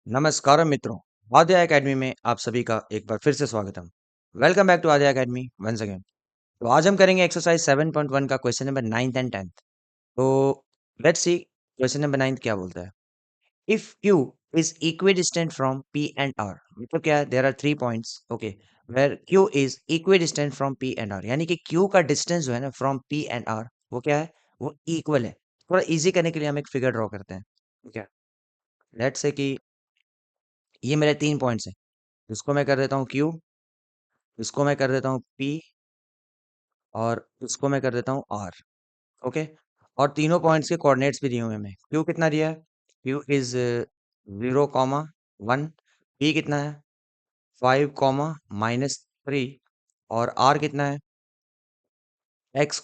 नमस्कार मित्रों, आद्या एकेडमी में आप सभी का एक बार फिर से स्वागतम। Welcome back to Aadya academy once again. तो आज हम करेंगे एक्सरसाइज 7.1 का question number 9th and 10th। तो लेट्स सी क्वेश्चन नंबर 9 क्या बोलता है। If Q is equidistant from P and R, मतलब क्या है, there are 3 points, okay, where Q is equidistant from P and R, यानी कि Q का डिस्टेंस जो है ना फ्रॉम P एंड R, वो क्या है, वो इक्वल है। थोड़ा इजी करने के लिए हम एक फिगर ड्रॉ करते हैं, ठीक है। लेट्स से कि ये मेरे 3 पॉइंट्स हैं। इसको मैं कर देता हूँ Q, इसको मैं कर देता हूँ P और इसको मैं कर देता हूँ R, ओके। और तीनों पॉइंट्स के कोऑर्डिनेट्स भी दिए हुए हैं हमें। Q कितना दिया है? Q is 0, 1। P कितना है? 5, -3। और R कितना है? x,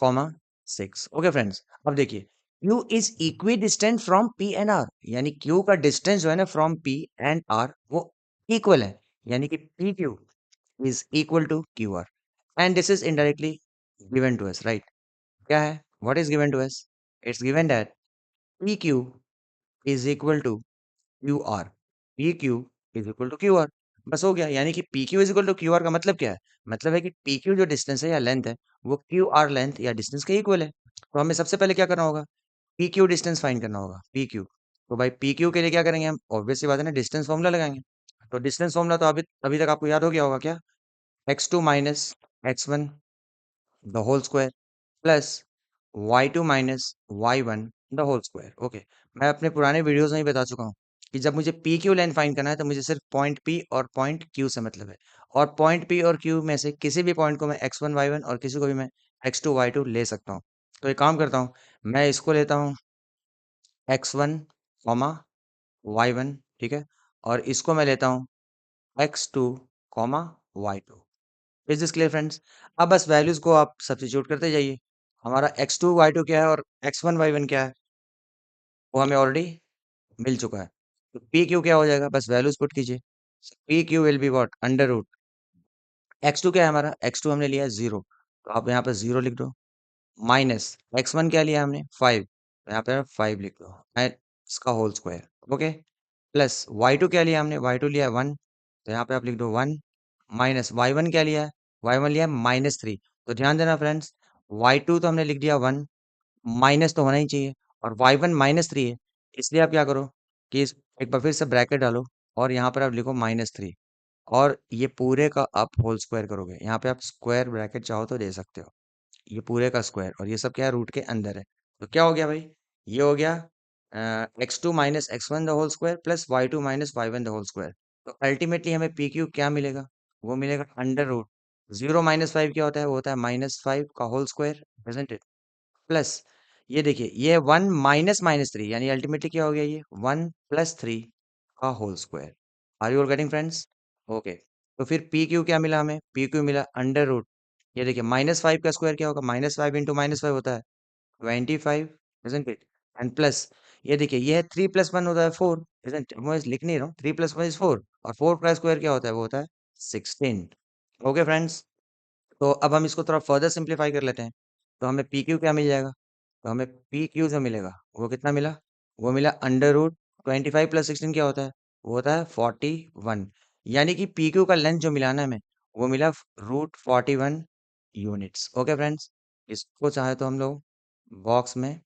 6। ओके फ्रेंड्स, अब देखिए, Q is equi distant from P and R, यानी Q का डिस्टेंस जो है ना फ्रॉम P एंड R वो इक्वल है, यानी कि PQ is equal to QR, and this is indirectly given to us, right? क्या है? What is given to us? It's given that PQ is equal to QR. PQ is equal to QR. बस हो गया, यानी कि PQ is equal to QR का मतलब क्या है? मतलब है कि PQ जो डिस्टेंस है या लेंथ है, वो QR लेंथ या डिस्टेंस के इक्वल है। तो हमें सबसे पहले क्या करना होगा? PQ डिस्टेंस फाइंड करना होगा। PQ, तो भाई PQ के लिए क्या करेंगे हम? ऑब्वियस सी बात है ना, डिस्टेंस फॉर्मूला लगाएंगे। तो डिस्टेंस फॉर्मूला तो अभी अभी तक आपको याद हो गया होगा क्या? x2 minus x1 the whole square plus y2 minus y1 the whole square, okay. मैं अपने पुराने वीडियोस में ही बता चुका हूँ कि जब मुझे पी क्यू लेंथ फाइंड करना है तो मुझे सिर्फ पॉइंट पी और पॉइंट क्यू से मतलब है। और पॉइंट पी और क्यू में से किसी भी पॉइंट को मैं x1 y1 और किसी को भी मैं x2 y2 ले सकता हूँ। तो एक काम करता हूँ, मैं इसको लेता हूँ x1 कॉमा y1, ठीक है। और इसको मैं लेता हूँ x2 comma y2। Is this clear friends? अब बस वैल्यूज को आप सब्स्टिट्यूट करते जाइए। हमारा x2 y2 क्या है और x1 y1 क्या है, वो हमें ऑलरेडी मिल चुका है। तो पी क्यू क्या हो जाएगा, बस वैल्यूज पुट कीजिए। P Q will be what, under root x2 क्या है हमारा, x2 हमने लिया है 0, तो आप यहाँ पर 0 लिख दो, माइनस x1 क्या लिया हमने 5, तो यहाँ पे 5 लिख दो, एंड इसका whole square, okay. Plus y2 क्या लिया हमने, y2 लिया है 1, तो यहाँ पे आप लिख दो 1, माइनस y1 क्या लिया है, y1 लिया है -3। तो ध्यान देना फ्रेंड्स, y2 तो हमने लिख दिया 1, माइनस तो होना ही चाहिए, और y1 -3 है, इसलिए आप क्या करो कि एक बार फिर से ब्रैकेट डालो और यहाँ पर आप लिखो -3, और ये पूरे का आप होल स्क्वायर करोगे। यहाँ पे आप स्क्वायर ब्रैकेट चाहो तो दे सकते हो, ये पूरे का स्क्वायर, और ये सब क्या है, रूट के अंदर है। तो क्या हो गया भाई, ये हो गया x2 minus x1 the whole square plus y2 minus y1 the whole square. तो अल्टीमेटली हमें पी क्यू क्या मिलेगा, वो मिलेगा अंडर रूट 0 - 5 क्या होता है, वो होता है -5 का whole square, isn't it. Plus ये देखिए, ये 1 -3, यानी अल्टीमेटली क्या हो गया, ये 1 + 3 का whole square. Are you all getting friends? Okay. तो फिर पी क्यू क्या मिला हमें, पी क्यू मिला अंडर रूट, ये देखिए -5 का स्क्वायर क्या होगा, -5 इंटू -5 होता है 25, इजंट इट। एंड प्लस ये देखिए, ये है 3 + 1 होता है 4, इजंट, मैं लिख नहीं रहा हूँ, 3 + 1 इज 4, और 4 का स्क्वायर क्या होता है, वो होता है 16। ओके फ्रेंड्स, तो अब हम इसको थोड़ा फर्दर सिंप्लीफाई कर लेते हैं। तो हमें पी क्यू क्या मिल जाएगा, तो हमें पी क्यू जो मिलेगा वो कितना मिला, वो मिला अंडर रूट 25 + 16 क्या होता है, वो होता है 41, यानी कि पी क्यू का लेंथ जो मिला ना हमें, वो मिला √41 यूनिट्स। ओके फ्रेंड्स, इसको चाहे तो हम लोग बॉक्स में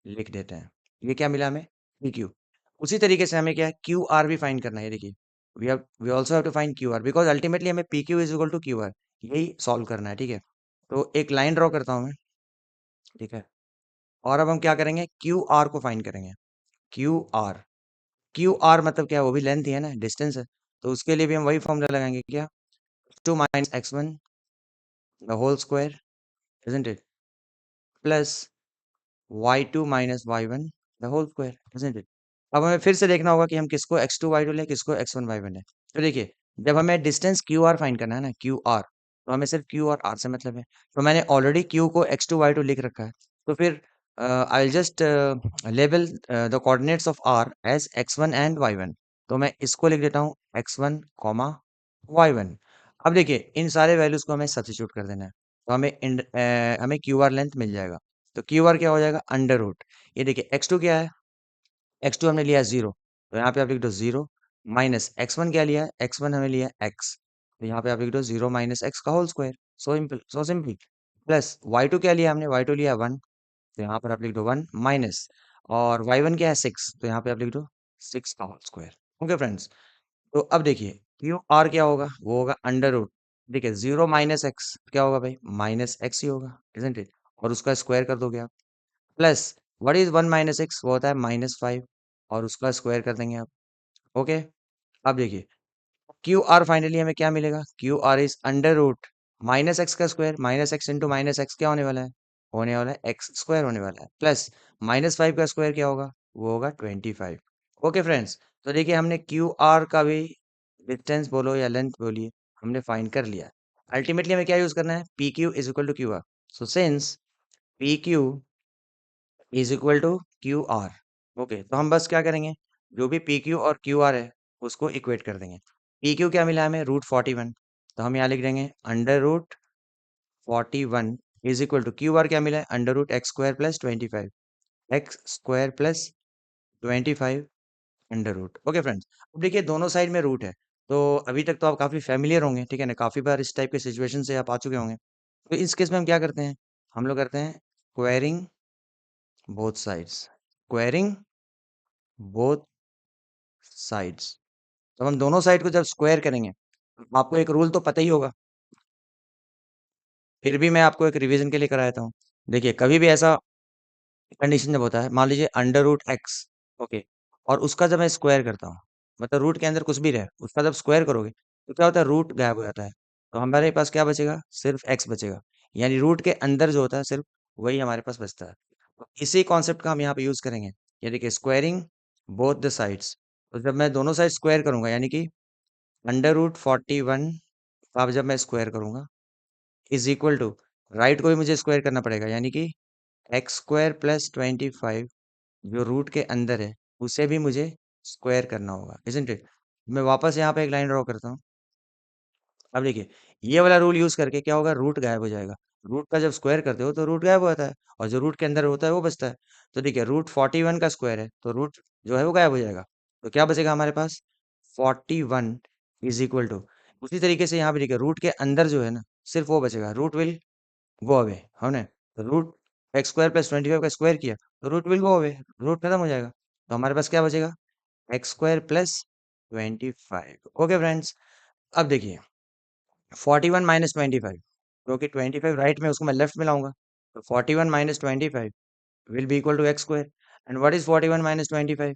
लिख देते हैं। ये क्या मिला हमें, पी क्यू। उसी तरीके से हमें क्या है, क्यू आर भी फाइंड करना है। देखिए, we also have to find Q R, because ultimately हमें P Q is equal to Q R, यही सॉल्व करना है, ठीक है। तो एक लाइन ड्रॉ करता हूँ मैं, ठीक है। और अब हम क्या करेंगे, क्यू आर को फाइंड करेंगे। क्यू आर, क्यू आर मतलब क्या है, वो भी लेंथ ही है ना, डिस्टेंस है। तो उसके लिए भी हम वही फॉर्मूला लगाएंगे, क्या, 2 - x1 the whole square, isn't it, plus y2 - y1 the whole square, isn't it. अब हमें फिर से देखना होगा कि हम किसको x2 y2 लें, किसको x1 y1 लें। तो देखिए, जब हमें डिस्टेंस क्यू आर फाइंड करना है ना, क्यू आर, तो हमें सिर्फ क्यू और आर से मतलब है। तो मैंने ऑलरेडी क्यू को x2 y2 लिख रखा है, तो फिर I will just label the coordinates of R as x1 and y1। तो मैं इसको लिख देता हूँ x1 कॉमा y1। अब देखिए, इन सारे वैल्यूज को हमें सब्स्टिट्यूट कर देना है, तो हमें क्यू आर लेंथ मिल जाएगा। तो क्यू आर क्या हो जाएगा, अंडर रूट, ये देखिए x2 क्या है, x2 हमने लिया है 0, तो यहाँ पे आप लिख दो 0, माइनस x1 क्या लिया है, x1 हमें लिया है x, तो यहाँ पे आप लिख दो 0 माइनस एक्स का whole square, so simple. Plus y2 क्या लिया हमने, y2 लिया 1, तो यहाँ पर आप लिख दो 1 माइनस, और y1 क्या है 6, तो यहाँ पे आप लिख दो 6 का होल स्क्वायर। ओके फ्रेंड्स, तो अब देखिए क्यू आर क्या होगा, वो होगा अंडर रूट, देखिए 0 माइनस एक्स क्या होगा भाई, माइनस एक्स ही होगा, इजंट इट, और उसका स्क्वायर कर दोगे आप, plus what is 1 minus x, वो होता है -5, और उसका स्क्वायर कर देंगे आप। ओके, अब देखिए क्यू आर फाइनली हमें क्या मिलेगा, Q R is under root minus X का square, minus X into minus X क्या होने वाला है एक्स स्क्वायर होने वाला है, प्लस -5 का स्क्वायर क्या होगा, वो होगा 25। ओके फ्रेंड्स, तो देखिए हमने क्यू आर का भी डिस्टेंस बोलो या लेंथ बोलिए, हमने फाइंड कर लिया। अल्टीमेटली हमें क्या यूज करना है, P Q is equal to Q R, so since P Q is equal to Q R, okay, तो हम बस क्या करेंगे, जो भी पी क्यू और क्यू आर है उसको इक्वेट कर देंगे। पी क्यू क्या मिला हमें, √41, तो हम यहाँ लिख देंगे √41 is equal to Q R क्या मिला है, √x² + 25, x² + 25 under root. Okay friends, अब देखिए दोनों साइड में रूट है, तो अभी तक तो आप काफी फेमिलियर होंगे, ठीक है ना, काफी बार इस टाइप के सिचुएशन से आप आ चुके होंगे। तो इस केस में हम क्या करते हैं, हम लोग करते हैं squaring both sides, squaring both sides, तो हम दोनों साइड को जब स्क्वायर करेंगे, आपको एक रूल तो पता ही होगा, फिर भी मैं आपको एक रिवीजन के लिए कराता हूँ। देखिए कभी भी ऐसा कंडीशन जब होता है, मान लीजिए √x, ओके, और उसका जब मैं स्क्वायर करता हूँ, मतलब रूट के अंदर कुछ भी रहे उसका जब स्क्वायर करोगे तो क्या होता है, रूट गायब हो जाता है, तो हमारे पास क्या बचेगा, सिर्फ x बचेगा, यानी रूट के अंदर जो होता है सिर्फ वही हमारे पास बचता है। तो इसी कॉन्सेप्ट का हम यहाँ पे यूज करेंगे, ये देखिए स्क्वायरिंग बोथ द साइड्स, तो जब मैं दोनों साइड स्क्वायर करूंगा, यानी कि √41 का अब जब मैं स्क्वायर करूंगा इज इक्वल टू, राइट को भी मुझे स्क्वायर करना पड़ेगा, यानी कि x² + 25 जो रूट के अंदर है उसे भी मुझे स्क्वायर करना होगा, इजंट इट। मैं वापस यहाँ पे एक लाइन ड्रॉ करता हूँ। अब देखिए ये वाला रूल यूज करके क्या होगा, रूट गायब हो जाएगा, रूट का जब स्क्वायर करते हो तो रूट गायब हो जाता है, और जो रूट के अंदर होता है वो बचता है। तो देखिए √41 का स्क्वायर है तो रूट जो है वो गायब हो जाएगा, तो क्या बचेगा हमारे पास, 41 इज इक्वल टू, उसी तरीके से यहाँ पे देखिए रूट के अंदर जो है ना सिर्फ वो बचेगा, रूट विल गो अवे, हमने रूट x² + 25 का स्क्वायर किया तो root will go away, root खत्म हो जाएगा, तो हमारे पास क्या बचेगा, x² + 25। ओके फ्रेंड्स, अब देखिए 41 - 25, क्योंकि 25 राइट में उसको मैं लेफ्ट में लाऊंगा, तो 41 - 25 will be equal to x², and what is 41 - 25,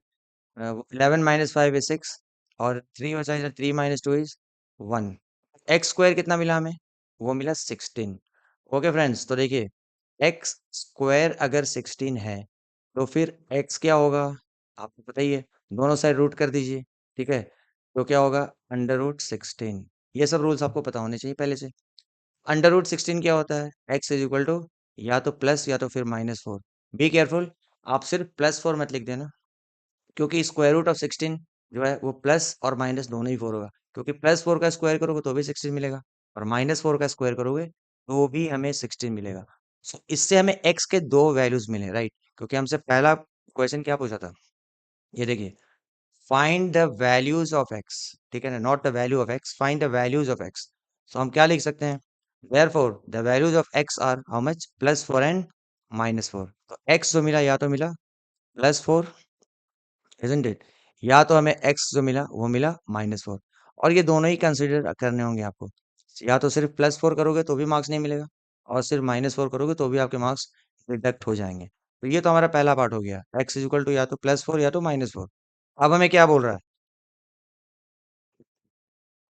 11 - 5 is 6, और 3 बचा है, 3 - 2 इज 1, x² कितना मिला हमें, वो मिला 16। ओके फ्रेंड्स, तो देखिए x² अगर 16 है तो फिर x क्या होगा, आपको पता ही है, दोनों साइड रूट कर दीजिए, ठीक है, तो क्या होगा, √16। ये सब रूल्स आपको पता होने चाहिए पहले से। √16 क्या होता है, x इज इक्वल टू या तो प्लस या तो फिर -4, बी केयरफुल, आप सिर्फ +4 मत लिख देना, क्योंकि √16 जो है वो प्लस और माइनस दोनों ही 4 होगा, क्योंकि +4 का स्क्वायर करोगे तो भी 16 मिलेगा, और -4 का स्क्वायर करोगे तो भी हमें 16 मिलेगा। सो इससे हमें x के दो वैल्यूज मिले, राइट, क्योंकि हमसे पहला क्वेश्चन क्या पूछा था, ये देखिए find the values of x, ठीक है ना, not the value of x, find the values of x, सो हम क्या लिख सकते हैं, therefore the values of x are how much, +4 and -4, तो x जो मिला या तो मिला +4, isn't it, या तो हमें x जो मिला वो मिला -4, और ये दोनों ही कंसिडर करने होंगे आपको, या तो सिर्फ +4 करोगे तो भी मार्क्स नहीं मिलेगा, और सिर्फ -4 करोगे तो भी आपके मार्क्स डिडक्ट हो जाएंगे। तो ये तो हमारा पहला पार्ट हो गया, x इज इक्वल टू या तो +4 या तो -4। अब हमें क्या बोल रहा है,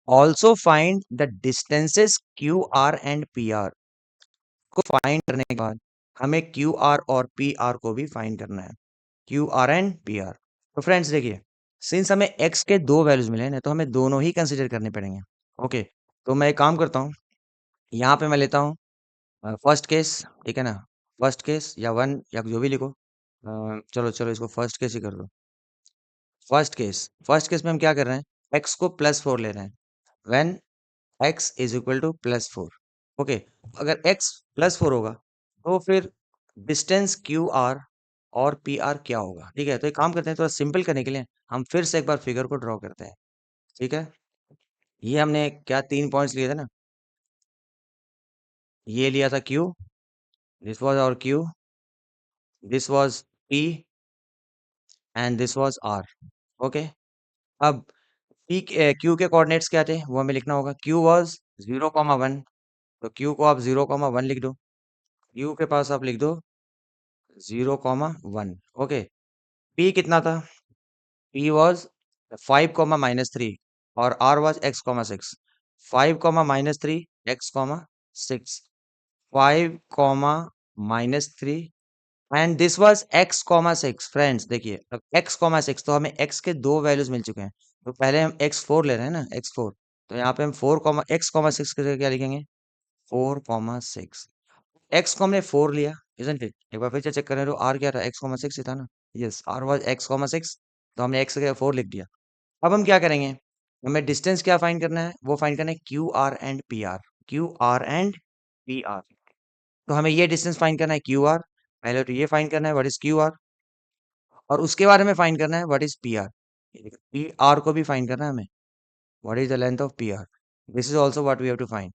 also find the distances Q R and P R, को फाइंड करने के बाद हमें क्यू आर और पी आर को भी फाइंड करना है, Q R and P are. तो फ्रेंड्स देखिए, सिंस हमें x के दो वैल्यूज मिले हैं तो हमें दोनों ही कंसिडर करने पड़ेंगे। ओके, तो मैं एक काम करता हूँ, यहाँ पे मैं लेता हूँ फर्स्ट केस, ठीक है ना, फर्स्ट केस या वन या जो भी लिखो, चलो चलो इसको फर्स्ट केस ही कर दो। फर्स्ट केस में हम क्या कर रहे हैं, x को +4 ले रहे हैं, when x is equal to +4। Okay, अगर x +4 होगा तो फिर डिस्टेंस क्यू आर और पी आर क्या होगा, ठीक है, तो एक काम करते हैं, थोड़ा सिंपल करने के लिए हम फिर से एक बार फिगर को ड्रॉ करते हैं। ठीक है, ये हमने क्या 3 पॉइंट्स लिए थे ना, ये लिया था Q, this was our Q, this was P and this was R। Okay, अब Q के कोऑर्डिनेट्स क्या थे वो हमें लिखना होगा। Q वाज 0,1, तो Q को आप 0,1 लिख दो। Q के पास आप लिख दो 0,1। ओके, P कितना था? P was 5, -3 और R was x, 5, -3 x, 5, -3 and this was x, friends देखिए अब x, तो हमें x के दो वैल्यूज मिल चुके हैं। तो पहले हम x4 ले रहे हैं ना, x4, तो यहाँ पे हम 4, x, 6 की जगह क्या लिखेंगे? 4, 6। x को हमने 4 लिया, इजंट इट? एक बार फिर से चेक करें तो r क्या था? x, 6 ही था ना। यस, r वाज x, 6, तो हमने x की जगह 4 लिख दिया। अब हम क्या करेंगे? हमें डिस्टेंस क्या फाइंड करना है? वो फाइंड करना है Q R and P are. Q R and P are, तो हमें ये डिस्टेंस फाइंड करना है क्यू आर। पहले तो ये फाइंड करना है व्हाट इज क्यू आर, और उसके बाद हमें फाइंड करना है what is P R. P R को भी फाइंड करना है हमें, what is the length of P R. This is also what we have to find.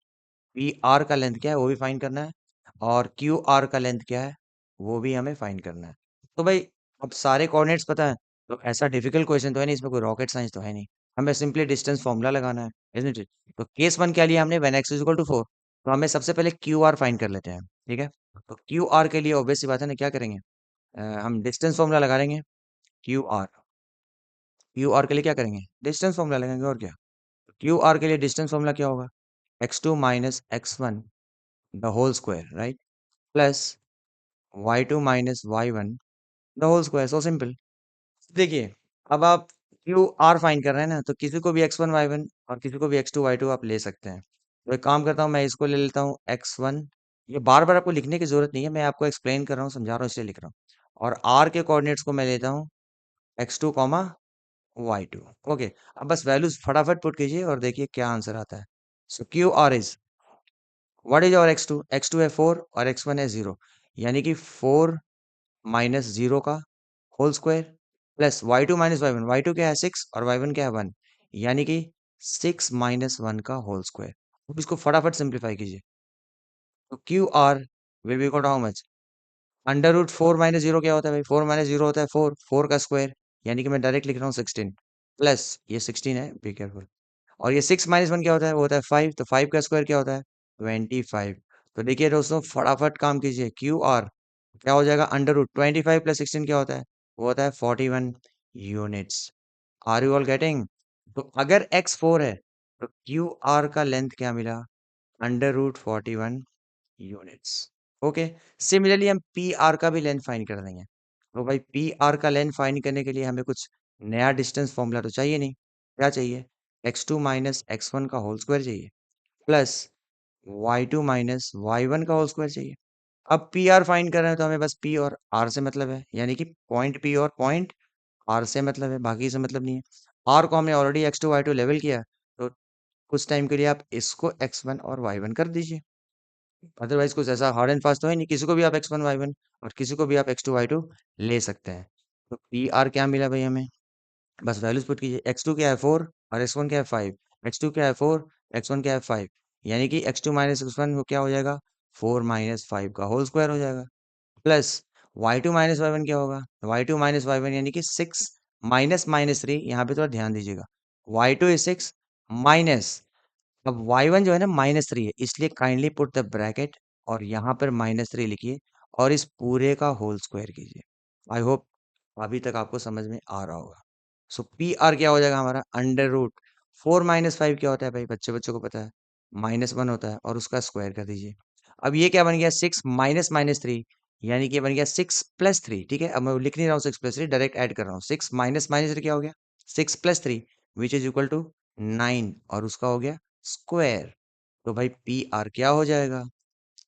P R का लेंथ क्या है वो भी फाइंड करना है, और क्यू आर का लेंथ क्या है वो भी हमें फाइंड करना है। तो भाई अब सारे कोऑर्डिनेट्स पता है, तो ऐसा डिफिकल्ट क्वेश्चन तो है नहीं, इसमें कोई रॉकेट साइंस तो है नहीं। हमें सिंपली डिस्टेंस फॉर्मूला लगाना है, isn't it? तो केस वन क्या लिया हमने? When x is equal to 4, तो हमें सबसे पहले क्यू आर फाइंड कर लेते हैं। ठीक है, तो क्यू आर के लिए ऑब्वियस सी बात है ना, क्या करेंगे? हम डिस्टेंस फॉर्मूला लगा लेंगे। क्यू आर, क्यू आर के लिए क्या करेंगे? डिस्टेंस फॉर्मूला लगाएंगे, और क्या? क्यू आर के लिए डिस्टेंस फॉर्मूला क्या होगा? x2 - x1 the whole square, right, plus y2 - y1 the whole square. So simple. देखिए, अब आप क्यू आर फाइंड कर रहे हैं ना, तो किसी को भी x1 y1 और किसी को भी x2 y2 आप ले सकते हैं। तो एक काम करता हूँ, मैं इसको ले लेता हूँ x1। ये बार बार आपको लिखने की जरूरत नहीं है, मैं आपको एक्सप्लेन कर रहा हूँ, समझा रहा हूँ, इसलिए लिख रहा हूँ। और r के कोऑर्डिनेट्स को मैं लेता हूँ x2, y2। ओके, अब बस वैल्यूज फटाफट पुट कीजिए और देखिए क्या आंसर आता है। So Q R is, what is और x2? x2 है 4 और x1 है 0, यानी कि 4 - 0 का whole square, plus y2 - y1। y2 क्या है? 6 और y1 क्या है? 1, यानी कि 6 - 1 का होल स्क्वायर। अब इसको फटाफट सिंप्लीफाई कीजिए। तो Q R will be equal to how much? Under root 4 - 0 क्या होता है भाई? 4 - 0 होता है 4, 4 का स्क्वायर, यानी कि मैं डायरेक्ट लिख रहा हूँ 16, प्लस ये 16 है, बी केयरफुल। और ये 6 - 1 क्या होता है? वो होता है 5, तो 5 का स्क्वायर क्या होता है? 25। तो देखिए दोस्तों, फटाफट काम कीजिए। क्यू आर क्या हो जाएगा? अंडर रूट 25 प्लस 16 क्या होता है? वो होता है 41 units. Are you all getting? तो अगर x 4 है, तो क्यू आर का लेंथ क्या मिला? Under root 41 units. Okay, similarly हम पी आर का भी लेंथ फाइंड कर देंगे। तो भाई पी आर का लेंथ फाइंड करने के लिए हमें कुछ नया डिस्टेंस फॉर्मूला तो चाहिए नहीं। क्या चाहिए? x2 - x1 का होल स्क्वायर चाहिए, प्लस y2 - y1 का होल स्क्वायर चाहिए। अब पी आर फाइंड कर रहे हैं, तो हमें बस पी और आर से मतलब है, यानी कि पॉइंट पी और पॉइंट आर से मतलब है, बाकी से मतलब नहीं है। आर को हमने ऑलरेडी x2 y2 लेवल किया, तो कुछ टाइम के लिए आप इसको x1 और y1 कर दीजिए। अदरवाइज कुछ ऐसा हार्ड एंड फास्ट तो है नहीं, किसी को भी आप x1 y1 और किसी को भी आप x2 y2 ले सकते हैं। तो पी आर क्या मिला भाई हमें? बस वैल्यूज पुट कीजिए। x2 क्या है 4 और x1 क्या है 5। x2 क्या है 4, x1 क्या है 5, यानी कि x2 - x1 वो क्या हो जाएगा? 4 - 5 का होल स्क्वायर हो जाएगा, प्लस y2 - y1 क्या होगा? y2 - y1 यानी कि 6 - 3। यहाँ पे थोड़ा ध्यान दीजिएगा, y2 इज 6 माइनस, अब y1 जो है ना -3 है, इसलिए काइंडली पुट द ब्रैकेट और यहाँ पर -3 लिखिए और इस पूरे का होल स्क्वायर कीजिए। आई होप अभी तक आपको समझ में आ रहा होगा। सो पी आर क्या हो जाएगा हमारा? अंडर रूट 4 - 5 क्या होता है भाई? बच्चे बच्चों को पता है, -1 होता है, और उसका स्क्वायर कर दीजिए। अब ये क्या बन गया? 6 - 3, यानी कि ये बन गया 6 + 3। ठीक है, अब मैं लिख नहीं रहा हूँ 6 + 3, डायरेक्ट ऐड कर रहा हूँ। 6 - 3 क्या हो गया? 6 + 3 विच इज इक्वल टू 9, और उसका हो गया स्क्वायर। तो भाई पी आर क्या हो जाएगा?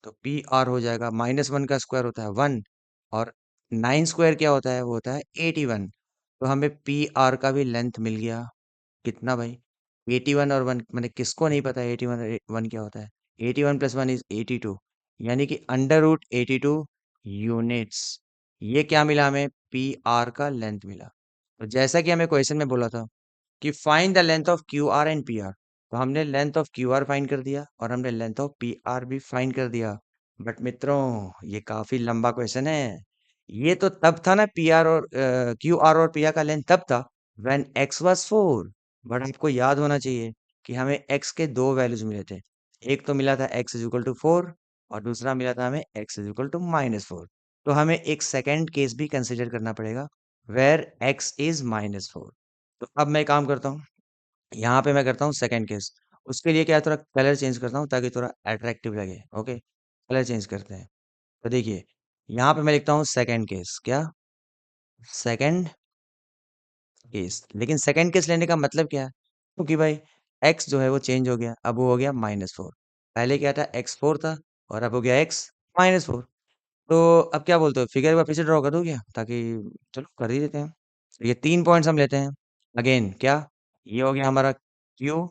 तो पी आर हो जाएगा, -1 का स्क्वायर होता है 1, और 9 स्क्वायर क्या होता है? वो होता है 81। तो हमें पी आर का भी लेंथ मिल गया। कितना भाई? 81 और 1, मैंने किसको नहीं पता 81 और 1 क्या होता है? 81 + 1 इज 82, यानी कि अंडर रूट 82 यूनिट्स। ये क्या मिला हमें? पी आर का लेंथ मिला। तो जैसा कि हमें क्वेश्चन में बोला था, कि find the length of Q R and P are. तो हमने length of Q R find कर दिया और हमने लेंथ ऑफ पी आर भी फाइंड कर दिया। बट मित्रों, ये काफी लंबा क्वेश्चन है। ये तो तब था ना, पी आर और क्यू आर और पी आर का लेंथ तब था व्हेन एक्स वाज 4। बट आपको याद होना चाहिए कि हमें एक्स के दो वैल्यूज मिले थे। एक तो मिला था एक्स इज इक्वल टू 4 और दूसरा मिला था हमें एक्स इज इक्वल टू -4। तो हमें एक सेकेंड केस भी कंसिडर करना पड़ेगा वेयर एक्स इज -4। तो अब मैं काम करता हूँ, यहाँ पे मैं करता हूँ सेकंड केस। उसके लिए क्या है, थोड़ा कलर चेंज करता हूँ ताकि थोड़ा अट्रैक्टिव लगे। ओके, कलर चेंज करते हैं। तो देखिए, यहाँ पे मैं लिखता हूँ सेकंड केस। क्या? Second case. लेकिन सेकंड केस लेने का मतलब क्या है? क्योंकि भाई एक्स जो है वो चेंज हो गया, अब वो हो गया -4। पहले क्या था, x4 था और अब हो गया x -4। तो अब क्या बोलते हो, फिगर को फिर से ड्रॉ कर दो क्या, ताकि चलो कर ही देते हैं। ये 3 पॉइंट्स हम लेते हैं। अगेन क्या, ये हो गया हमारा क्यू।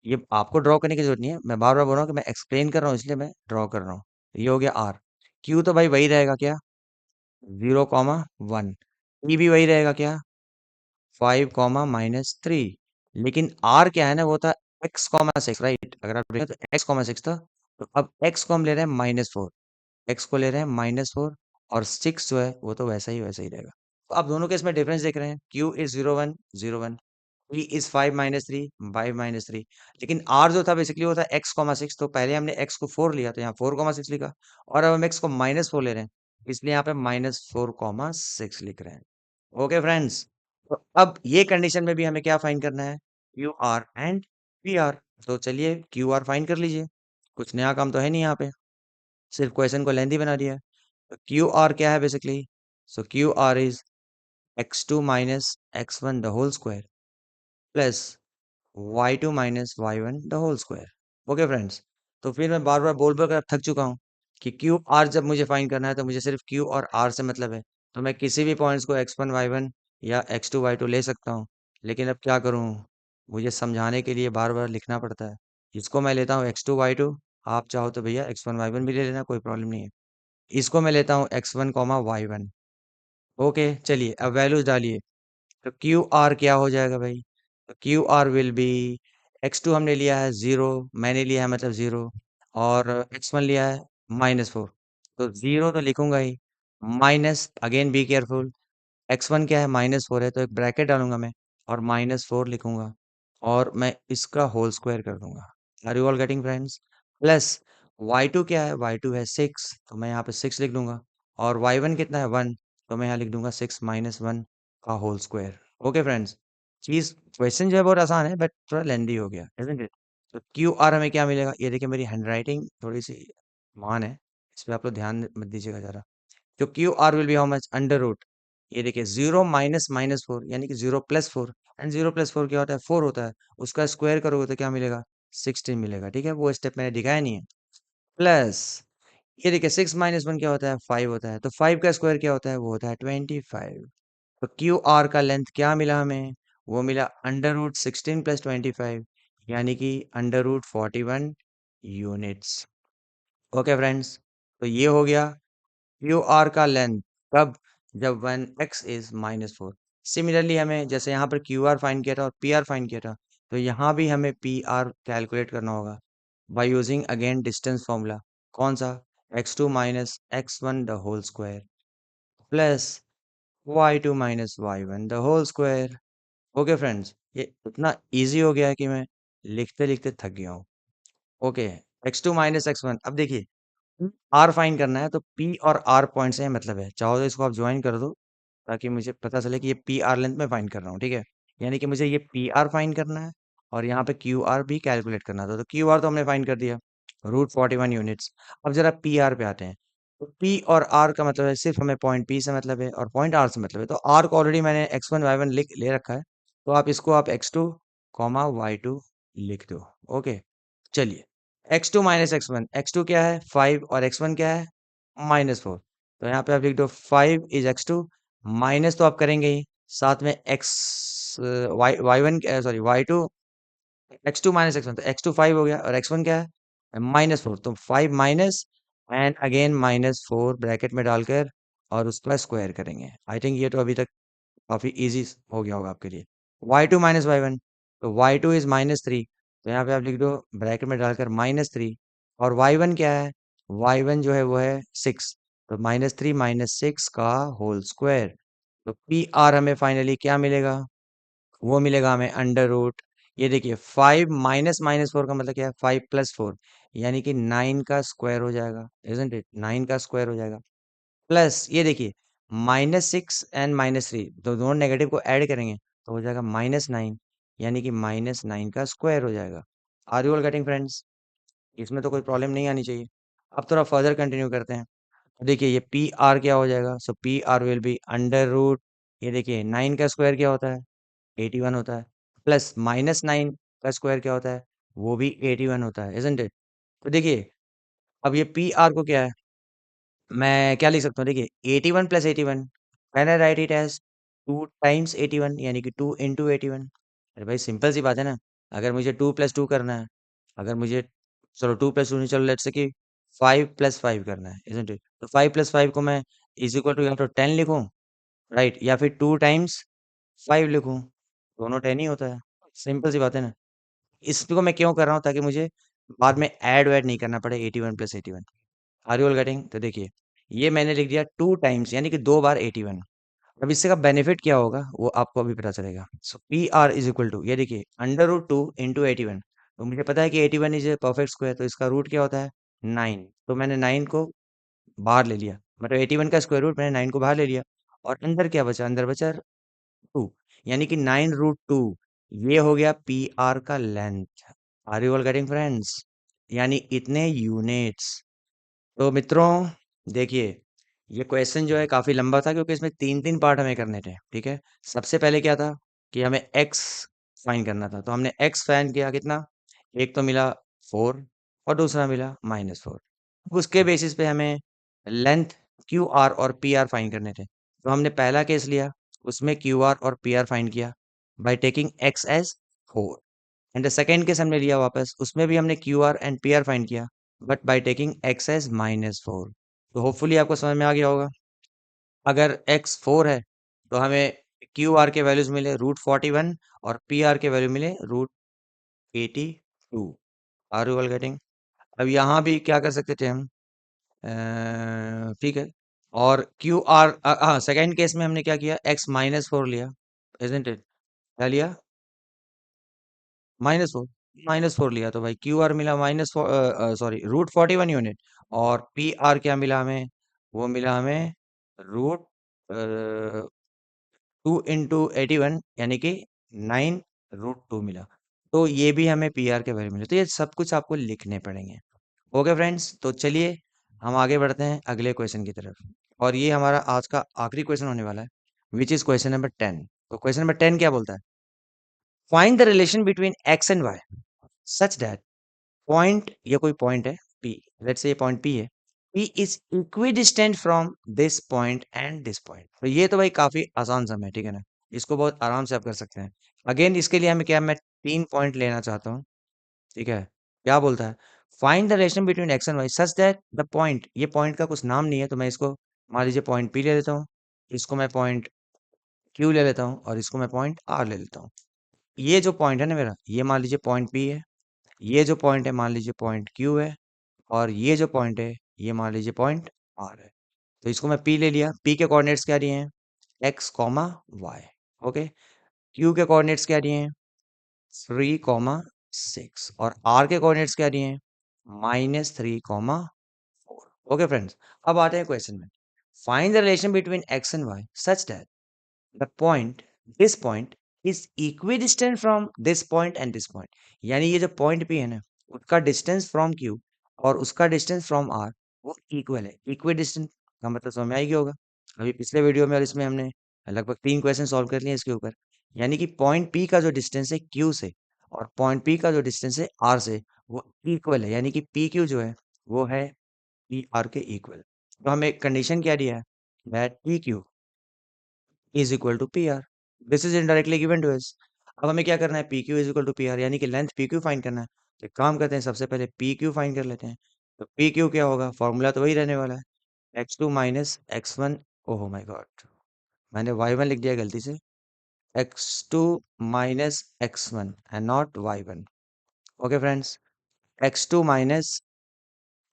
ये आपको ड्रॉ करने की जरूरत नहीं है, मैं बार बार बोल रहा हूँ कि मैं एक्सप्लेन कर रहा हूँ इसलिए मैं ड्रॉ कर रहा हूँ। ये हो गया आर। क्यू तो भाई वही रहेगा क्या, 0,1। ई भी वही रहेगा क्या, 5,-3। लेकिन आर क्या है ना, वो था x,6, राइट। अगर आप देखें तो x,6 था। तो अब x को हम ले रहे हैं -4, x को ले रहे हैं -4 और 6 जो है वो तो वैसा ही रहेगा। तो आप दोनों के इसमें डिफरेंस देख रहे हैं, q इज 0,1, p इज 5-3, 5-3। लेकिन r जो था बेसिकली वो था x,6। तो पहले हमने x को 4 लिया तो यहाँ 4,6 लिखा, और अब हम x को -4 ले रहे हैं इसलिए यहाँ पे -4,6 लिख रहे हैं। ओके फ्रेंड्स, तो अब ये कंडीशन में भी हमें क्या फाइंड करना है, Q R and P are. तो चलिए क्यू आर फाइंड कर लीजिए, कुछ नया काम तो है नहीं यहाँ पे, सिर्फ क्वेश्चन को लेंथी बना दिया है। तो क्यू आर क्या है basically, so Q R is x2 minus x1 the whole square plus y2 minus y1 the whole square. Okay friends, तो फिर मैं बार बार बोल बोल कर अब थक चुका हूँ कि क्यू आर जब मुझे फाइंड करना है तो मुझे सिर्फ क्यू और आर से मतलब है। तो मैं किसी भी पॉइंट्स को x1 y1 या x2 y2 ले सकता हूँ। लेकिन अब क्या करूँ, मुझे समझाने के लिए बार बार लिखना पड़ता है। इसको मैं लेता हूँ x2 y2, आप चाहो तो भैया x1 y1 भी ले लेना, कोई प्रॉब्लम नहीं है। इसको मैं लेता हूँ x1 y1। ओके चलिए, अब वैल्यूज डालिए। तो क्यू आर क्या हो जाएगा भाई, तो Q R will B, x2 हमने लिया है 0, मैंने लिया है मतलब 0, और x1 लिया है -4। तो 0 तो लिखूंगा ही, minus, again be careful, x1 क्या है -4 है तो एक ब्रैकेट डालूंगा मैं और -4 लिखूंगा और मैं इसका होल स्क्वायर कर दूंगा। Are you all getting friends? Plus y2 क्या है, y2 है 6, तो मैं यहाँ पे 6 लिख दूंगा, और y1 कितना है 1, तो मैं यहाँ लिख दूंगा 6 - 1 का होल स्क्वायर। ओके फ्रेंड्स, चीज क्वेश्चन जो है बहुत आसान है बट थोड़ा लेंदी हो गया, isn't it? तो क्यू आर हमें क्या मिलेगा, ये देखिए मेरी हैंडराइटिंग थोड़ी सी मान है, इस पे आप लोग ध्यान मत दीजिएगा जरा। तो Q R will be how much, under root, ये देखिए 0 माइनस -4 यानी कि 0 + 4, एंड 0 + 4 क्या होता है, 4 होता है। उसका स्क्वायर करोगे तो क्या मिलेगा, 16 मिलेगा। ठीक है, वो स्टेप मैंने दिखाया नहीं है। प्लस ये देखिए 6 - 1 क्या होता है, 5 होता है। तो 5 का स्क्वायर क्या होता है, वो होता है 25। तो क्यू आर का लेंथ क्या मिला हमें, वो मिला √16 + 25 यानी कि √41 यूनिट्स। ओके फ्रेंड्स, तो ये हो गया क्यू आर का लेंथ। कब, जब वन एक्स इज -4। सिमिलरली हमें जैसे यहाँ पर क्यू आर फाइंड किया था और पी आर फाइंड किया था, तो यहाँ भी हमें पी आर कैलकुलेट करना होगा by using again distance formula. कौन सा, x2 minus x1 the whole square plus y2 minus y1 the whole square. Okay friends, ये इतना इजी हो गया है कि मैं लिखते लिखते थक गया हूँ। Okay, x2 minus x1। अब देखिए, आर फाइंड करना है तो पी और आर पॉइंट से मतलब है, चाहो तो इसको आप ज्वाइन कर दो ताकि मुझे पता चले कि ये पी आर लेंथ में फाइंड कर रहा हूँ। ठीक है, यानी कि मुझे ये पी आर फाइंड करना है और यहाँ पे क्यू आर भी कैलकुलेट करना था। तो क्यू आर तो हमने फाइंड कर दिया, √41 यूनिट्स। अब जरा पी आर पे आते हैं। तो पी और आर का मतलब है, सिर्फ हमें पॉइंट पी से मतलब है और पॉइंट आर से मतलब है। तो आर को ऑलरेडी मैंने x1 y1 लिख ले रखा है, तो आप इसको आप x2 y2 लिख दो। ओके चलिए, x2 माइनस x1, x2 क्या है 5 और x1 क्या है -4। तो यहाँ पे आप लिख दो 5 इज x2, माइनस तो आप करेंगे ही, साथ में y1 sorry y2, x2 minus x1, तो x2 5 हो गया और x1 क्या है -4। तो 5 माइनस एंड अगेन -4 ब्रैकेट में डालकर और उसका स्क्वायर करेंगे। आई थिंक ये तो अभी तक काफी इजी हो गया होगा आपके लिए। y2 - y1, तो y2 इज -3, तो यहाँ पे आप लिख दो ब्रैकेट में डालकर -3, और y1 क्या है, y1 जो है वो है 6, तो -3 - 6 का होल स्क्वायर। तो पी आर हमें फाइनली क्या मिलेगा, वो मिलेगा हमें अंडर रूट, ये देखिए 5 माइनस माइनस 4 का मतलब क्या है, 5 + 4, यानी कि 9 का स्क्वायर हो जाएगा, इजंट इट, 9 का स्क्वायर हो जाएगा। प्लस ये देखिए -6 एंड -3, तो दोनों नेगेटिव को ऐड करेंगे तो हो जाएगा -9, यानी कि -9 का स्क्वायर हो जाएगा। Are you all getting friends? इसमें तो कोई प्रॉब्लम नहीं आनी चाहिए। अब थोड़ा फर्दर कंटिन्यू करते हैं। तो देखिए ये पी आर क्या हो जाएगा, so P R will be under root, ये देखिए 9 का स्क्वायर क्या होता है, 81 होता है, प्लस -9 का स्क्वायर क्या होता है, वो भी 81 होता है, इजंट इट? तो देखिए अब ये पी आर को क्या है, मैं क्या लिख सकता हूँ, देखिए 81 + 81, can I write it as 2 times 81, यानी कि 2 इंटू 81। अरे भाई सिंपल सी बात है ना, अगर मुझे 2 + 2 करना है, अगर मुझे, चलो 2 + 2 नहीं, चलो लेट्स से कि 5 + 5 करना है, इजंट इट? तो 5 + 5 को मैं इज इक्वल टू या तो 10 लिखूं, राइट, या फिर 2 टाइम्स 5 लिखूं, दोनों 10 ही होता है। सिंपल सी बात है ना। इसको मैं क्यों कर रहा हूँ, ताकि मुझे बाद में ऐड वैड नहीं करना पड़े 81 + 81। Are you all getting? तो देखिए ये मैंने लिख दिया 2 टाइम्स, यानी कि 2 बार 81। अब इससे का बेनिफिट क्या होगा वो आपको अभी पता चलेगा। So P R is equal to, ये देखिए √2 इंटू 81, तो मुझे पता है कि 81 इज ए परफेक्ट स्क्वायर, तो इसका रूट क्या होता है, 9, तो मैंने 9 को बाहर ले लिया, मतलब 81 का स्क्वायर रूट मैंने 9 को बाहर ले लिया, और अंदर क्या बचा, अंदर बचा 2, यानी कि 9 √2, ये हो गया पी आर का length. Are you all getting friends? यानी इतने यूनिट्स। तो मित्रों देखिए ये क्वेश्चन जो है काफी लंबा था, क्योंकि इसमें तीन तीन पार्ट हमें करने थे, ठीक है। सबसे पहले क्या था कि हमें एक्स फाइंड करना था, तो हमने एक्स फाइंड किया, कितना, एक तो मिला 4, और दूसरा मिला -4। उसके बेसिस पे हमें लेंथ क्यू आर और पी आर फाइंड करने थे, तो हमने पहला केस लिया, उसमें क्यू आर और पी आर फाइंड किया by taking X as 4, and the second case हमने लिया वापस, उसमें भी हमने Q R and P R find किया, but by taking X as -4। तो होपफुली आपको समझ में आ गया होगा। अगर एक्स 4 है तो हमें क्यू आर के वैल्यूज मिले √41, और पी आर के वैल्यू मिले √82। Are you all getting? अब यहाँ भी क्या कर सकते थे हम, ठीक है, और क्यू आर, हाँ सेकेंड केस में हमने क्या किया, एक्स -4 लिया, इजंट इट? क्या लिया, -4, -4 लिया, तो भाई क्यू आर मिला -4, सॉरी √41 यूनिट, और पी आर क्या मिला हमें, वो मिला हमें रूट 2 × 81, यानी कि 9 √2 मिला। तो ये भी हमें पी आर के वैल्यू मिले, तो ये सब कुछ आपको लिखने पड़ेंगे। ओके फ्रेंड्स, तो चलिए हम आगे बढ़ते हैं अगले क्वेश्चन की तरफ, और ये हमारा आज का आखिरी क्वेश्चन होने वाला है, विच इज क्वेश्चन नंबर 10। तो क्वेश्चन नंबर 10 क्या बोलता है, find the relation between X and Y such that point, ये कोई पॉइंट है P, लेट्स से ये पॉइंट P है, P is equidistant from this point and this point. तो ये तो भाई काफी आसान सम है, ठीक है ना, इसको बहुत आराम से आप कर सकते हैं। अगेन इसके लिए हमें क्या, मैं 3 पॉइंट लेना चाहता हूँ, ठीक है। क्या बोलता है, find the relation between X and Y such that the point, ये पॉइंट का कुछ नाम नहीं है, तो मैं इसको मान लीजिए पॉइंट P ले लेता हूँ, इसको मैं पॉइंट Q ले लेता हूँ, और इसको मैं पॉइंट R ले लेता हूँ। ये जो पॉइंट है ना मेरा, ये मान लीजिए पॉइंट P है, ये जो पॉइंट है मान लीजिए पॉइंट Q है, और ये जो पॉइंट है ये मान लीजिए पॉइंट R है। तो इसको मैं P ले लिया, P के कोऑर्डिनेट्स क्या दिए हैं, x, y, ओके। Q के कोऑर्डिनेट्स क्या दिए हैं, 3, 6, और R के कोऑर्डिनेट्स क्या दिए हैं, -3, 4। ओके फ्रेंड्स, अब आते हैं क्वेश्चन में, find the relation between x and y such that the point, this point is equidistant from this point and this point, यानी ये जो पॉइंट P है ना, उसका डिस्टेंस फ्रॉम Q और उसका डिस्टेंस फ्रॉम R वो इक्वल है। इक्विडिस्टेंट का मतलब समझ में आई गया होगा, अभी पिछले वीडियो में और इसमें हमने लगभग 3 क्वेश्चन सॉल्व कर लिए इसके ऊपर। यानी कि पॉइंट P का जो डिस्टेंस है Q से, और पॉइंट P का जो डिस्टेंस है R से, वो इक्वल है, यानी कि PQ जो है वो है PR के इक्वल। तो हमें कंडीशन क्या दिया है, that PQ is equal to P R, this is indirectly given to us. अब हमें क्या करना है, P Q is equal to P R, यानी कि लेंथ पी क्यू फाइंड करना है। तो एक काम करते हैं, सबसे पहले पी क्यू फाइंड कर लेते हैं। तो पी क्यू क्या होगा, फॉर्मूला तो वही रहने वाला है, x2 - x1। ओहो माय गॉड, मैंने y1 लिख दिया गलती से, x2 minus x1 and not y1. Okay friends, x2 minus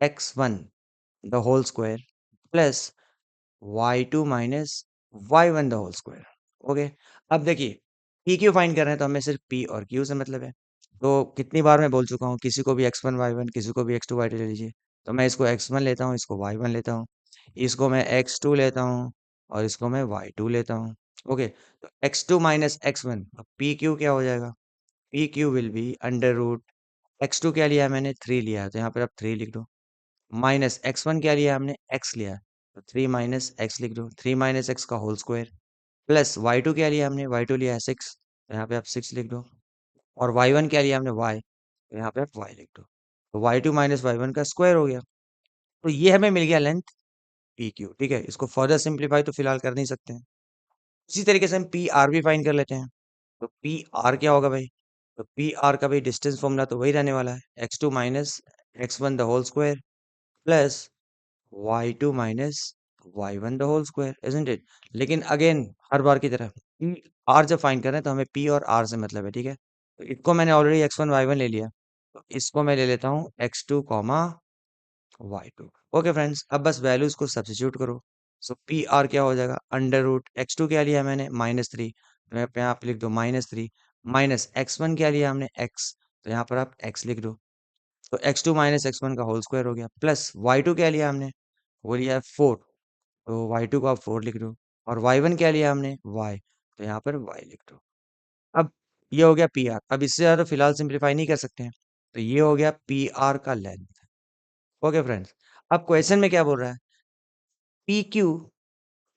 x1 the whole square plus y2 minus y1 the whole square. Okay, अब देखिए पी क्यू फाइंड कर रहे हैं तो हमें सिर्फ पी और क्यू से मतलब है। तो कितनी बार मैं बोल चुका हूँ, किसी को भी x1 y1 किसी को भी x2 y2 ले लीजिए। तो मैं इसको x1 लेता हूँ, इसको y1 लेता हूँ, इसको मैं x2 लेता हूँ और इसको मैं y2 लेता हूँ। ओके, तो x2 माइनस x1, अब पी क्यू क्या हो जाएगा? P Q will be under root x2 क्या लिया है मैंने? 3 लिया है, तो यहाँ पर आप 3 लिख दो। माइनस x1 क्या लिया हमने? x लिया है, तो 3 माइनस x लिख दो। 3 माइनस x का होल स्क्वायर प्लस y2 क्या लिया हमने? y2 लिया है 6, तो यहाँ पे आप 6 लिख दो। और y1 क्या लिया हमने? y, तो यहाँ पे आप y लिख दो। तो y2 माइनस y1 का स्क्वायर हो गया। तो ये हमें मिल गया लेंथ पी क्यू। ठीक है, इसको फर्दर सिंप्लीफाई तो फिलहाल कर नहीं सकते हैं। इसी तरीके से हम पी आर भी फाइंड कर लेते हैं। तो पी आर क्या होगा भाई? तो पी आर का भाई डिस्टेंस फॉर्मूला तो वही रहने वाला है, x2 minus x1 the whole square plus y2 minus y1 the whole square, isn't it? लेकिन अगेन हर बार की तरह पी आर जब फाइंड कर रहे हैं तो हमें पी और आर से मतलब है। ठीक है, तो इसको मैंने ऑलरेडी x1 y1 ले लिया, तो इसको मैं ले लेता हूँ x2 comma y2। Okay friends, अब बस वैल्यूज को सब्स्टिट्यूट करो। सो पी आर क्या हो जाएगा? अंडर रूट x2 क्या लिया मैंने? -3, तो यहाँ पे आप लिख दो -3 माइनस x1 क्या लिया हमने? x, तो यहाँ पर आप x लिख दो। तो x2 माइनस x1 का होल स्क्वायर हो गया प्लस y2 क्या लिया हमने? वो लिया है 4, तो y2 को आप 4 लिख दो। और y1 क्या लिया हमने? y, तो यहाँ पर y लिख दो। अब ये हो गया पी आर। अब इससे ज़्यादा फिलहाल सिंप्लीफाई नहीं कर सकते हैं, तो ये हो गया पी आर का लेंथ। ओके फ्रेंड्स, अब क्वेश्चन में क्या बोल रहा है? P Q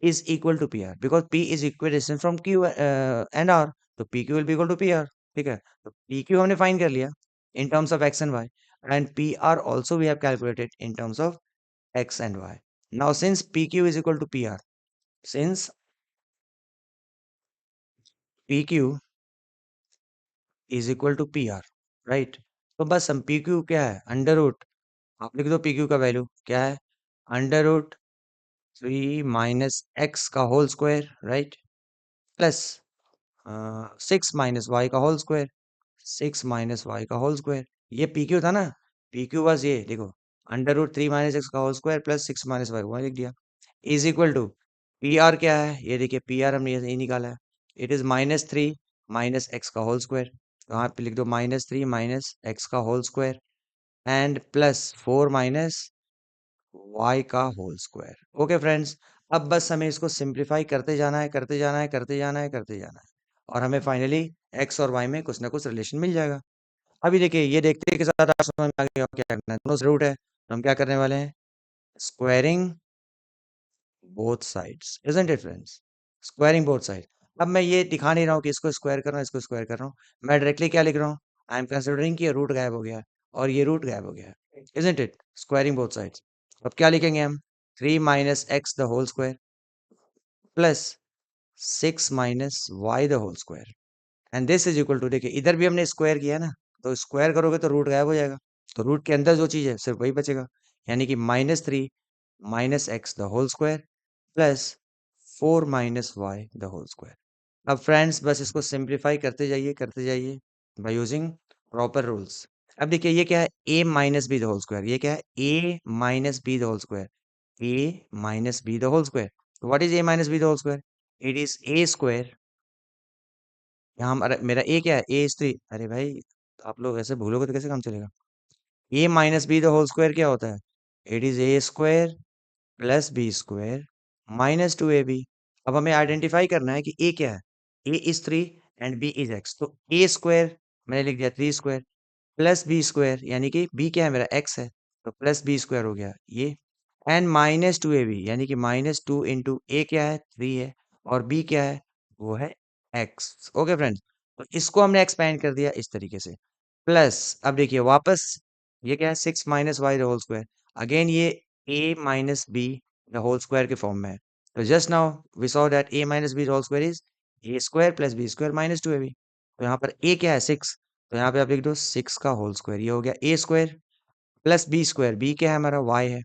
is equal to P R because P is equal distance from Q and R, तो P Q will be equal to P R. ठीक है, तो पी क्यू हमने फाइंड कर लिया in terms of X and Y, and P R also we have calculated in terms of X and Y. Now since P Q is equal to P R, since P Q is equal to P R, right? तो बस हम P Q क्या है? Under root, आप लिख दो P Q का value क्या है? अंडर रूट 3 माइनस एक्स का whole square, right? Plus 6 minus Y का होल स्क्वायर, 6 माइनस वाई का होल स्क्वायर। ये पी क्यू था ना? पी क्यू बस ये देखो, अंडर रूट 3 माइनस एक्स का whole square plus 6 minus Y, वहाँ लिख दिया, is equal to P R क्या है? ये देखिए पी आर हमने ये निकाला है, इट इज -3 माइनस एक्स का होल स्क्वायर, तो यहाँ पे लिख दो -3 माइनस एक्स का whole square and plus 4 minus Y का होल स्क्वायर। ओके फ्रेंड्स, अब बस हमें इसको सिंप्लीफाई करते जाना है, करते जाना है, करते जाना है, करते जाना है, और हमें फाइनली एक्स और वाई में कुछ ना कुछ रिलेशन मिल जाएगा। अभी देखिए, ये देखते के साथ आप समझ में आ गया क्या करना है। दोनों से रूट है, तो हम क्या करने वाले हैं? Squaring both sides, isn't it friends? Squaring both side. अब मैं ये दिखा नहीं रहा हूँ कि इसको स्क्वायर कर रहा हूँ, इसको स्क्वायर कर रहा हूँ। मैं डायरेक्टली क्या लिख रहा हूँ? आई एम कंसिडरिंग कि ये रूट गायब हो गया है और ये रूट गायब हो गया है, isn't it? Squaring both sides. अब क्या लिखेंगे हम? 3 minus X the whole square plus 6 minus Y the whole square and this is equal to, देखिए इधर भी हमने स्क्वायर किया ना, तो स्क्वायर करोगे तो रूट गायब हो जाएगा, तो रूट के अंदर जो चीज है सिर्फ वही बचेगा, यानी कि -3 minus X the whole square plus 4 minus Y the whole square. अब फ्रेंड्स बस इसको सिंप्लीफाई करते जाइए बाय यूजिंग प्रॉपर रूल्स। अब देखिए ये क्या है? a minus B the whole square, ये क्या है? a minus B the whole square, a minus B the whole square. What is a minus B the whole square? It is a square. यहाँ मेरा a क्या है? a is 3। अरे भाई, आप लोग ऐसे भूलोगे तो कैसे काम चलेगा? a minus B the whole square क्या होता है? It is a square plus B square minus 2ab। अब हमें आइडेंटिफाई करना है कि a क्या है? a is 3 and b is x, तो a स्क्वायर मैंने लिख दिया 3 स्क्वायर प्लस बी स्क्वायर, यानी कि b क्या है मेरा? x है, तो प्लस बी स्क्वायर हो गया ये, एंड -2ab, यानी कि -2 इंटू ए क्या है? 3 है, और b क्या है? वो है x। ओके फ्रेंड्स, तो इसको हमने एक्सपेंड कर दिया इस तरीके से, प्लस अब देखिए वापस ये क्या है? 6 minus Y the whole square, again ये a minus B the whole square के फॉर्म में है। तो just now we saw that a minus B the whole square is a square plus B square minus 2ab। तो यहाँ पर a क्या है? 6, तो यहाँ पे आप लिख दो 6 का होल स्क्वायर, ये हो गया a square plus B square, B क्या है हमारा? y है,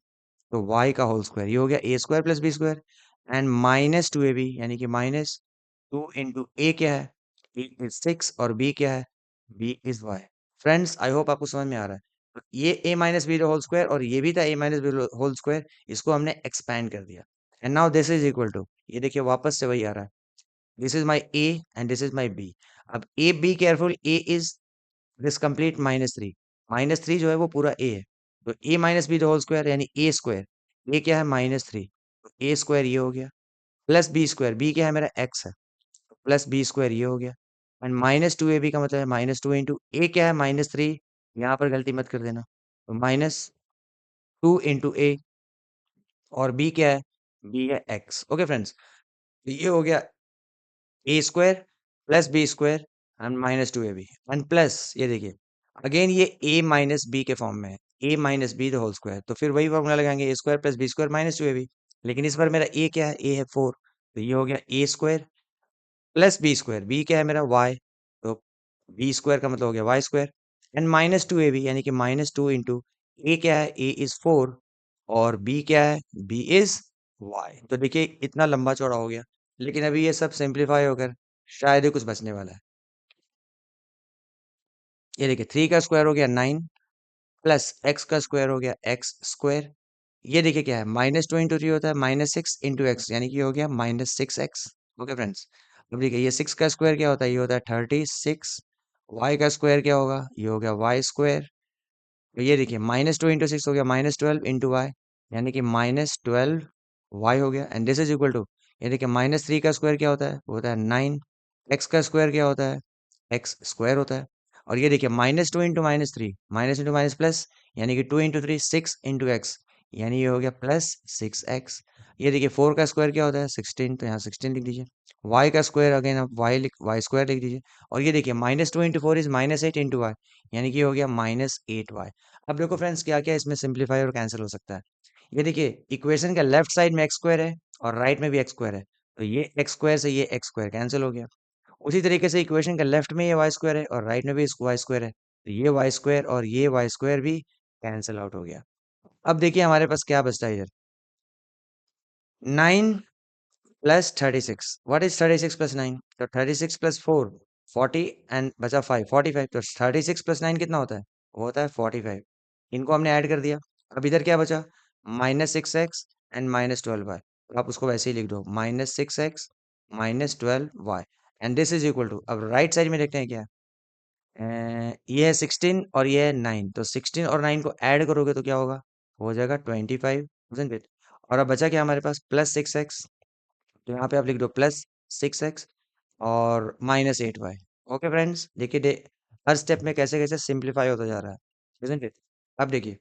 तो y का होल स्क्वायर, ये हो गया a square plus B square and -2ab, यानी कि टू इंटू ए क्या है, ए इज 6 और बी क्या है, B is Y. Friends I hope आपको समझ में आ रहा है। तो ये A minus B whole square और ये भी था A minus B whole square, इसको हमने एक्सपैंड कर दिया। And now this is equal to, ये देखिए वापस से वही आ रहा है, this is my A and this is my B. अब A be careful, A is this complete -3, -3 जो है वो पूरा ए है, तो ए माइनस बी होल स्क्वायर यानी ए स्क्वायर, ए क्या है -3, तो ए स्क्वायर ये हो गया, प्लस बी स्क्वायर, बी क्या है मेरा एक्स है, प्लस बी स्क्वायर ये हो गया, एंड -2ab का मतलब है -2 इंटू ए क्या है -3, यहाँ पर गलती मत कर देना, तो -2 इंटू ए, और बी क्या है, बी है एक्स। ओके फ्रेंड्स, तो ये हो गया A square plus B square and -2ab and plus ये देखिए अगेन ये ए माइनस बी के फॉर्म में है, A minus B the whole square, तो फिर वही फॉर्मूला लगाएंगे, A square plus B square -2ab। लेकिन इस बार मेरा ए क्या है, ए है 4, तो ये हो गया A square plus B square, B क्या है मेरा वाई, तो बी स्क्वायर का मतलब हो गया वाई स्क्वायर, एंड -2ab यानी कि -2 इंटू ए क्या है, ए इज 4 और बी क्या है, बी इज वाई। तो देखिए इतना लंबा चौड़ा हो गया, लेकिन अभी ये सब सिंप्लीफाई होकर शायद ही कुछ बचने वाला है। ये देखिए 3 का स्क्वायर हो गया 9 प्लस एक्स का स्क्वायर हो गया एक्स स्क्वायर, ये देखिए क्या है -2 इंटू 3 होता है -6 इंटू एक्स, यानी कि हो गया -6x। ओके फ्रेंड्स, अब देखिए ये 6 का स्क्वायर क्या होता है, ये होता है 36, वाई का स्क्वायर क्या होगा, ये हो गया वाई स्क्वायर, तो ये देखिए -2 इंटू 6 हो गया -12 इंटू वाई, यानी कि -12 वाई हो गया, and this is equal to, ये देखिए -3 का स्क्वायर क्या होता है, वो होता है 9, एक्स का स्क्वायर क्या होता है, एक्स स्क्वायर होता है, और ये देखिए -2 into -3, minus into minus plus, यानी कि 2 इंटू 3 6 इंटू एक्स, यानी ये हो गया +6x। ये देखिए 4 का स्क्वायर क्या होता है 16, तो यहाँ 16 लिख दीजिए, y का स्क्वायर अगेन आप वाई स्क्वायर लिख दीजिए, और ये देखिए -2 इंटू 4 इज -8 इंटू वाई, यानी कि हो गया -8y। अब देखो फ्रेंड्स क्या क्या इसमें सिंप्लीफाई और कैंसिल हो सकता है। ये देखिए इक्वेशन का लेफ्ट साइड में एक्स स्क्वायर है और राइट में भी एक्स स्क्वायर है, तो ये एक्स स्क्वायर से ये एक्स स्क्वायर कैंसिल हो गया। उसी तरीके से इक्वेशन के लेफ्ट में ये वाई स्क्वायर है और राइट में भी वाई स्क्वायर है, तो ये वाई स्क्वायर और ये वाई स्क्वायर भी कैंसिल आउट हो गया। अब देखिए हमारे पास क्या बचता है इधर, 9 प्लस 36, व्हाट इज 36 प्लस 9, तो 36 प्लस 4 40 एंड बचा 5 45, तो 36 प्लस 9 कितना होता है, वो होता है 45। इनको हमने ऐड कर दिया, अब इधर क्या बचा, -6x एंड -12y, तो आप उसको वैसे ही लिख दो, -6x -12y, and this is equal to, अब राइट साइड में देखते हैं क्या है, ये है 16 और ये है 9, तो 16 और 9 को ऐड करोगे तो क्या होगा, हो जाएगा 25, isn't it? और अब बचा क्या हमारे पास, +6x, तो यहाँ पे आप लिख दो +6x और -8y। ओके फ्रेंड्स, देखिए हर स्टेप में कैसे कैसे सिंप्लीफाई होता जा रहा है, isn't it? अब देखिए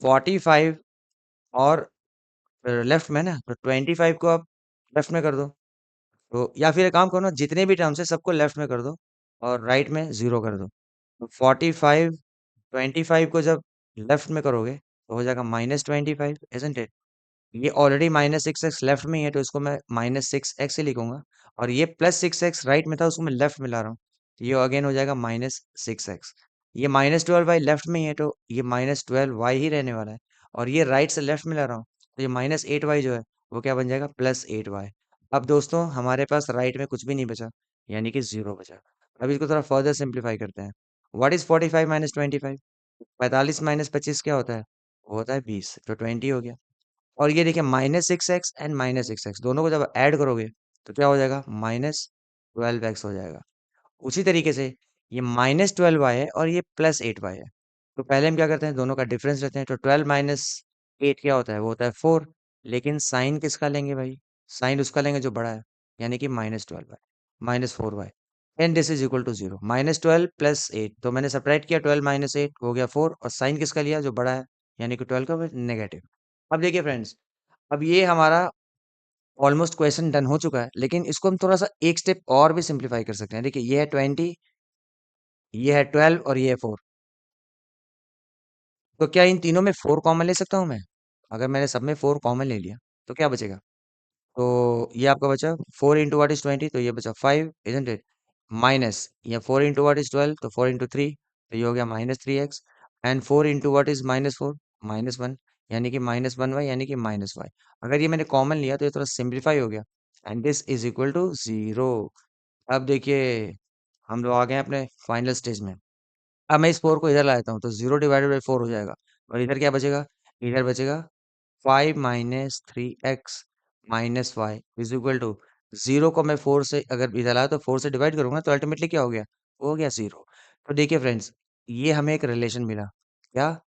45 और लेफ्ट में ना, तो 25 को आप लेफ्ट में कर दो, तो या फिर एक काम करो ना, जितने भी टर्म्स है सबको लेफ्ट में कर दो और राइट में 0 कर दो, तो 45 25 को जब लेफ्ट में करोगे तो हो जाएगा -25, isn't it? ये ऑलरेडी -6x लेफ्ट में ही है, तो इसको मैं -6x ही लिखूंगा, और ये +6x राइट में था उसको मैं लेफ्ट में ला रहा हूँ, तो ये अगेन हो जाएगा -6x। ये -12y लेफ्ट में ही है, तो ये -12y ही रहने वाला है, और ये राइट से लेफ्ट में ला रहा हूँ, तो ये -8y जो है वो क्या बन जाएगा, +8y। अब दोस्तों हमारे पास राइट में कुछ भी नहीं बचा, यानी कि 0 बचा। अब इसको थोड़ा फर्दर सिंप्लीफाई करते हैं, व्हाट इज 45 माइनस 25, 45 माइनस 25 क्या होता है, वो होता है 20, तो 20 हो गया। और ये देखिए -6x एंड -6x दोनों को जब ऐड करोगे तो क्या हो जाएगा, -12x हो जाएगा। उसी तरीके से ये -12y है और ये +8y है, तो पहले हम क्या करते हैं, दोनों का डिफरेंस लेते हैं, तो 12 माइनस 8 क्या होता है, वो होता है 4, लेकिन साइन किसका लेंगे भाई, साइन उसका लेंगे जो बड़ा है, यानी कि -12y -4y, and this is equal to 0, -12 plus 8, तो मैंने सब्ट्रैक्ट किया 12 माइनस 8 हो गया 4, और साइन किसका लिया, जो बड़ा है, यानी कि 12 का नेगेटिव। अब देखिए फ्रेंड्स, अब ये हमारा ऑलमोस्ट क्वेश्चन डन हो चुका है, लेकिन इसको हम थोड़ा सा एक स्टेप और भी सिंप्लीफाई कर सकते हैं। देखिए ये है 20, ये है 12 और ये है 4, तो क्या इन तीनों में 4 कॉमन ले सकता हूँ मैं, अगर मैंने सब में 4 कॉमन ले लिया तो क्या बचेगा, तो ये आपका बचा 4 इंटू वाट इज 20, तो ये बचा 5, इजंट इट, माइनस ये 4 इंटू वाट इज 12, तो 4 इंटू 3, तो ये हो गया -3x, and 4 into what is -4, -1, यानी कि -1y, यानी कि -y। अगर ये मैंने कॉमन लिया तो ये थोड़ा सिंप्लीफाई हो गया, and this is equal to 0। अब देखिए हम लोग आ गए हैं अपने फाइनल स्टेज में। अब मैं इस 4 को इधर ला देता हूँ तो 0 डिवाइडेड बाई 4 हो जाएगा और इधर क्या बचेगा, इधर बचेगा 5 minus 3x minus Y is equal to 0 को मैं 4 से अगर इधर लाया तो 4 से डिवाइड करूंगा तो अल्टीमेटली क्या हो गया, वो हो गया 0। तो देखिए फ्रेंड्स, ये हमें एक रिलेशन मिला, क्या,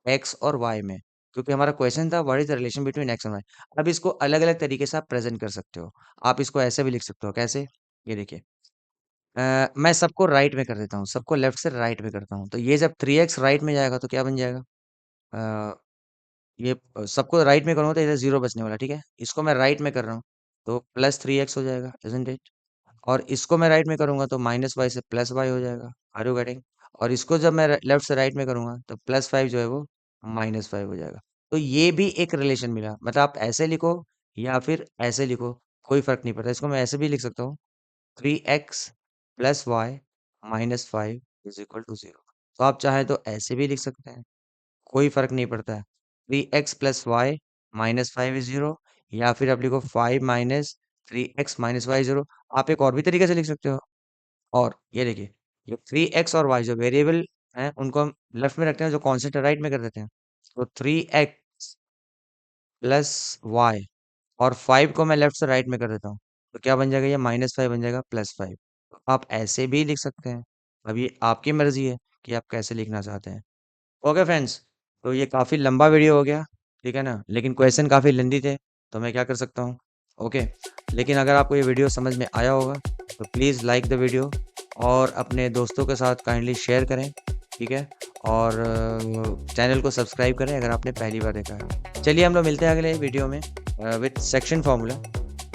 x और y में, क्योंकि हमारा क्वेश्चन था what is the relation between x and y। अब इसको अलग अलग तरीके से आप प्रेजेंट कर सकते हो। आप इसको ऐसे भी लिख सकते हो, कैसे, ये देखिए, मैं सबको राइट में कर देता हूँ, सबको लेफ्ट से राइट में करता हूँ, तो ये जब 3x राइट में जाएगा तो क्या बन जाएगा, अ, ये सबको राइट में करूँगा तो इधर 0 बचने वाला, ठीक है। इसको मैं राइट में कर रहा हूँ तो प्लस 3x हो जाएगा, इजंट इट। और इसको मैं राइट में करूँगा तो माइनस वाई से प्लस वाई हो जाएगा, आर यू गेटिंग। और इसको जब मैं लेफ्ट से राइट में करूँगा तो प्लस 5 जो है वो माइनस 5 हो जाएगा। तो ये भी एक रिलेशन मिला, मतलब आप ऐसे लिखो या फिर ऐसे लिखो, कोई फर्क नहीं पड़ता। इसको मैं ऐसे भी लिख सकता हूँ, 3x plus Y minus 5 is equal to 0। तो आप चाहें तो ऐसे भी लिख सकते हैं, कोई फ़र्क नहीं पड़ता है। 3x plus Y minus 5 is 0, या फिर आप लिखो 5 माइनस 3x माइनस वाई 0। आप एक और भी तरीके से लिख सकते हो। और ये देखिए, ये 3x और y जो वेरिएबल हैं उनको हम लेफ्ट में रखते हैं, जो कांस्टेंट है राइट में कर देते हैं। तो 3x प्लस वाई और 5 को मैं लेफ्ट से राइट में कर देता हूँ। तो क्या बन जाएगा, ये माइनस 5 बन जाएगा प्लस 5। आप ऐसे भी लिख सकते हैं। अब ये आपकी मर्ज़ी है कि आप कैसे लिखना चाहते हैं। ओके फ्रेंड्स, तो ये काफ़ी लंबा वीडियो हो गया, ठीक है ना, लेकिन क्वेश्चन काफ़ी लेंदी थे, तो मैं क्या कर सकता हूँ, ओके। लेकिन अगर आपको ये वीडियो समझ में आया होगा तो प्लीज़ लाइक द वीडियो और अपने दोस्तों के साथ काइंडली शेयर करें, ठीक है। और चैनल को सब्सक्राइब करें अगर आपने पहली बार देखा है। चलिए हम लोग मिलते हैं अगले वीडियो में विथ सेक्शन फार्मूला,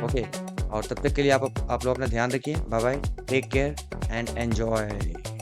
ओके। और तब तक के लिए आप लोग अपना ध्यान रखिए। Bye bye, take care and enjoy.